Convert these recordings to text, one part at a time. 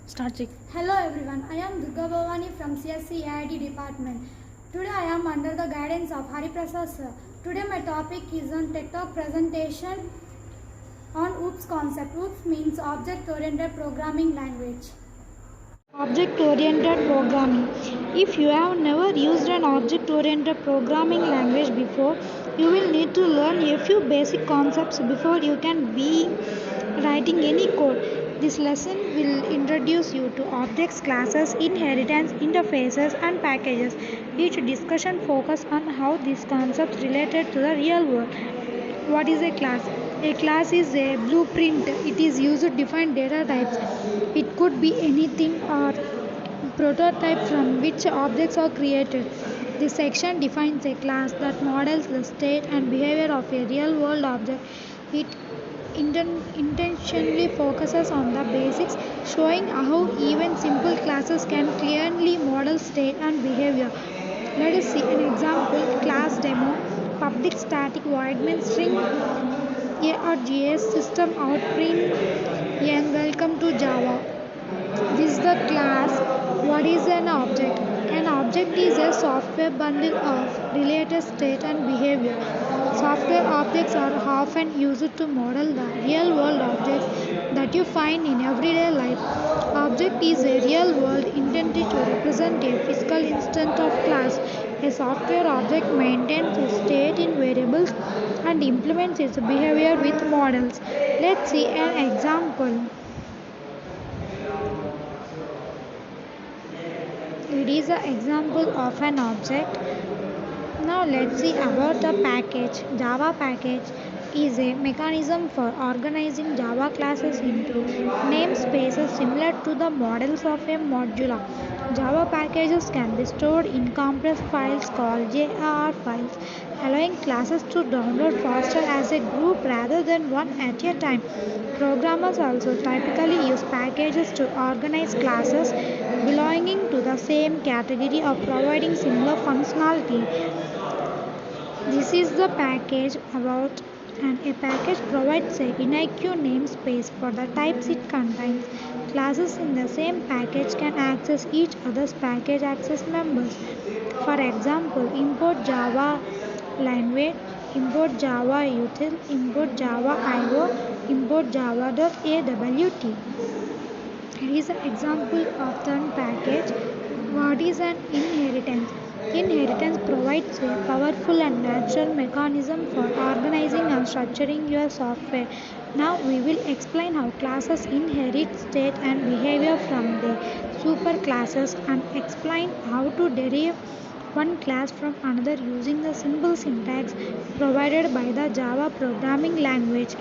Start check. Hello everyone, I am Durga Bhavani from CSC AID department. Today I am under the guidance of Hari Prasad sir. Today my topic is on TED Talk presentation on OOPS concept. OOPS means Object Oriented Programming Language. Object Oriented Programming. If you have never used an object oriented programming language before, you will need to learn a few basic concepts before you can be writing any code. This lesson will introduce you to objects, classes, inheritance, interfaces, and packages. Each discussion focuses on how these concepts related to the real world. What is a class? A class is a blueprint. It is used to define data types. It could be anything or prototype from which objects are created. This section defines a class that models the state and behavior of a real world object. It intentionally focuses on the basics, showing how even simple classes can clearly model state and behavior. Let us see an example class demo. Public static void main string ArcGIS system out print and welcome to Java. This is the class. What is an object? An object is a software bundle of related state and behavior. Software objects are often used to model the real world objects that you find in everyday life. Object is a real world intended to represent a physical instance of class. A software object maintains its state in variables and implements its behavior with models. Let's see an example. It is an example of an object. Now let's see about the package. Java package is a mechanism for organizing Java classes into namespaces similar to the models of a module. Java packages can be stored in compressed files called JAR files, allowing classes to download faster as a group rather than one at a time. Programmers also typically use packages to organize classes belonging to the same category or providing similar functionality. This is the package about and a package provides a unique namespace for the types it contains. Classes in the same package can access each other's package access members. For example, import Java language, import Java util, import Java IO, import java.awt. Here is an example of the package. What is an inheritance? Inheritance provides a powerful and natural mechanism for organizing and structuring your software. Now we will explain how classes inherit state and behavior from the superclasses and explain how to derive one class from another using the simple syntax provided by the Java programming language.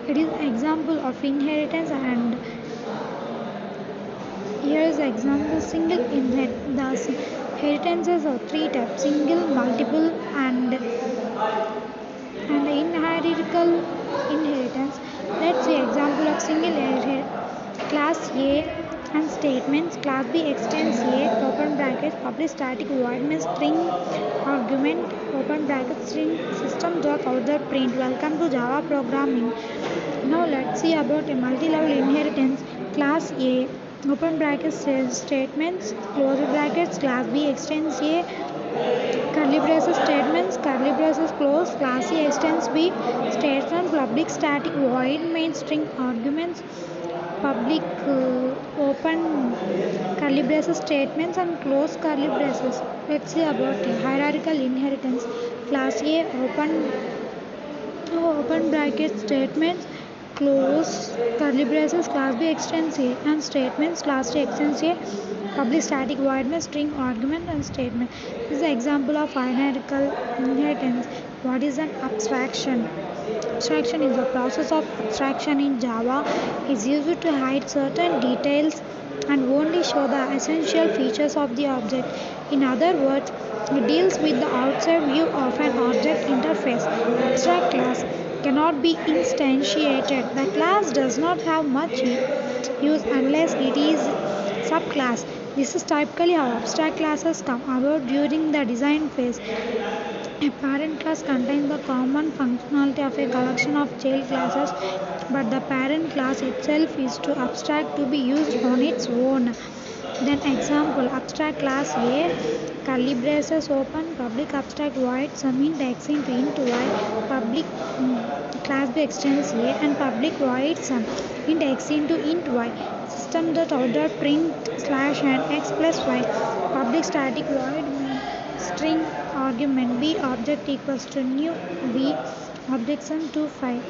It is an example of inheritance and here is an example single inheritance. The inheritances are three types: single, multiple, and hierarchical inheritance. Let's see example of single inheritance. Class A and statements. Class B extends A open bracket public static void main string argument open bracket string system dot out dot print. Welcome to Java programming. Now let's see about a multi-level inheritance. Class A open brackets statements close brackets class B extends A curly braces statements curly braces close class A extends B statement public static void main string arguments public open curly braces statements and close curly braces. Let's see about hierarchical inheritance. Class A open bracket statements close curly braces class B extends A and statements class A extends A public static void main string argument and statement. This is an example of hierarchical inheritance. What is an abstraction? Abstraction is a process of abstraction in Java. Is used to hide certain details and only show the essential features of the object. In other words, it deals with the outside view of an object interface. Abstract class cannot be instantiated. The class does not have much use unless it is subclass. This is typically how abstract classes come about during the design phase. A parent class contains the common functionality of a collection of child classes, but the parent class itself is too abstract to be used on its own. Then example abstract class A curly braces open public abstract void sum int x into int y public class B extends A and public void sum int x into int y system dot out dot print slash and x plus y public static void main string argument B object equals to new B object sum to 5.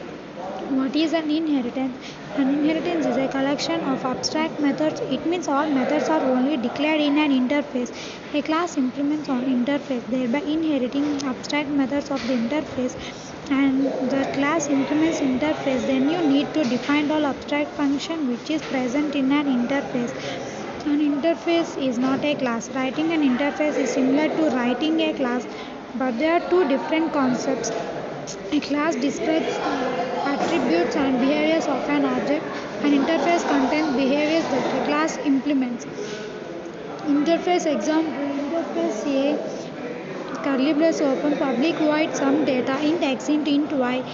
What is an inheritance? An inheritance is a collection of abstract methods. It means all methods are only declared in an interface. A class implements on interface, thereby inheriting abstract methods of the interface. And the class implements interface. Then you need to define all abstract function which is present in an interface. An interface is not a class. Writing an interface is similar to writing a class, but there are two different concepts. A class describes attributes and behaviors of an object. An interface contains behaviors that a class implements. Interface example interface A curly brace open public void sum data int x int int y.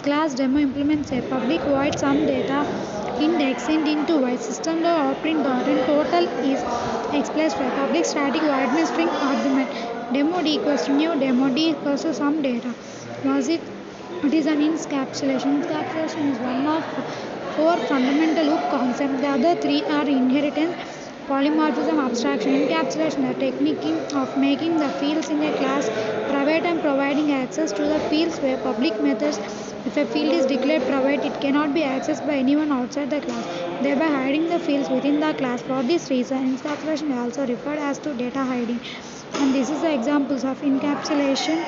Class demo implements a public void sum data int x int into y. System dot operand dot and total is x plus y. Public static void main string argument. Demo d equals to new demo d equals to some data. It is an encapsulation. Encapsulation is one of four fundamental hook concepts. The other three are inheritance, polymorphism, abstraction. Encapsulation, the technique of making the fields in a class private and providing access to the fields where public methods. If a field is declared private, it cannot be accessed by anyone outside the class, thereby hiding the fields within the class. For this reason, encapsulation is also referred as to data hiding. And this is the examples of encapsulation.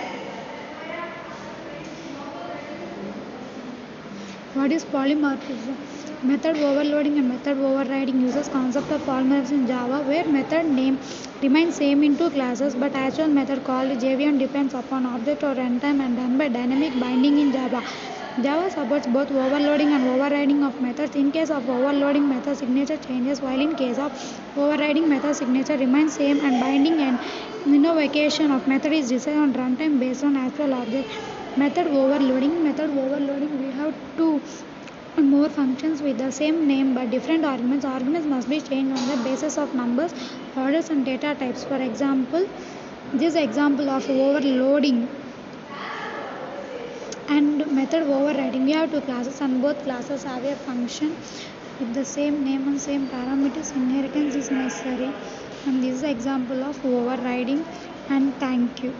What is polymorphism? Method overloading and method overriding uses concept of polymorphism in Java, where method name remains same in two classes, but actual method called JVM depends upon object or runtime and done by dynamic binding in Java. Java supports both overloading and overriding of methods. In case of overloading, method signature changes, while in case of overriding, method signature remains same and binding and invocation of method is decided on runtime based on actual object. Method overloading we have two more functions with the same name but different arguments. Arguments must be changed on the basis of numbers, orders and data types. For example, this example of overloading and method overriding. We have two classes and both classes have a function with the same name and same parameters. Inheritance is necessary, and this is example of overriding. And thank you.